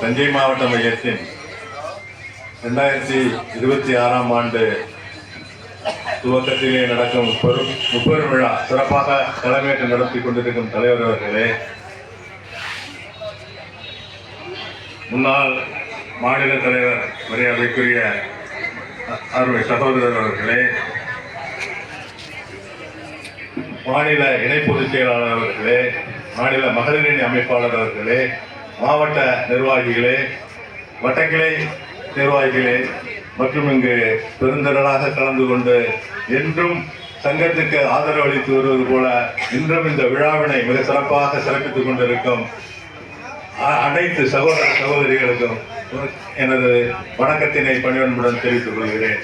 தஞ்சை மாவட்ட மையத்தின் 2026ஆம் ஆண்டு துவக்கத்திலே நடக்கும் முப்பெரும் விழா சிறப்பாக தலைமையேற்று நடத்தி கொண்டிருக்கும் தலைவர் அவர்களே, முன்னாள் மாநில தலைவர் மரியாதைக்குரிய அருமை சகோதரர் அவர்களே, மாநில இணை பொதுச் செயலாளர் அவர்களே, மாநில மகளிரணி அமைப்பாளர் அவர்களே, மாவட்ட நிர்வாகிகளே, வட்டக்கிளை நிர்வாகிகளே மற்றும் இங்கு பெருந்திரளாக கலந்து கொண்டு என்றும் சங்கத்துக்கு ஆதரவு அளித்து வருவது போல இன்றும் இந்த விழாவினை மிக சிறப்பாக சிறப்பித்துக் கொண்டிருக்கும் அனைத்து சகோதர சகோதரிகளுக்கும் எனது வணக்கத்தினை பணிவன்புடன் தெரிவித்துக் கொள்கிறேன்.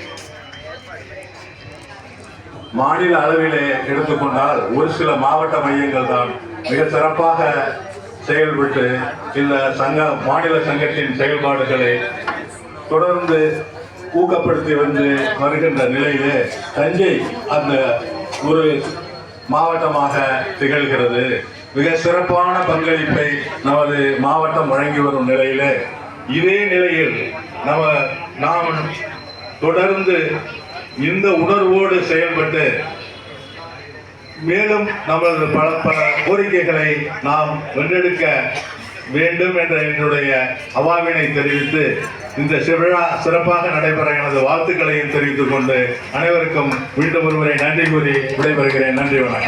மாநில அளவிலே எடுத்துக்கொண்டால் ஒரு சில மாவட்ட மையங்கள் தான் மிக சிறப்பாக செயல்பட்டு இந்த மாநில சங்கத்தின் செயல்பாடுகளை தொடர்ந்து ஊக்கப்படுத்தி வந்து வருகின்ற நிலையிலே தஞ்சை அந்த ஒரு மாவட்டமாக திகழ்கிறது. மிக சிறப்பான பங்களிப்பை நமது மாவட்டம் வழங்கி வரும் நிலையிலே இதே நிலையில் நாம் தொடர்ந்து இந்த உணர்வோடு செயல்பட்டு மேலும் நமது பல கோரிக்கைகளை நாம் வென்றெடுக்க வேண்டும் என்ற என்னுடைய அவாவினை தெரிவித்து இந்த விழா சிறப்பாக நடைபெற எனது வாழ்த்துக்களையும் தெரிவித்துக் கொண்டு அனைவருக்கும் மீண்டும் ஒருமுறை நன்றி கூறி விடைபெறுகிறேன். நன்றி, வணக்கம்.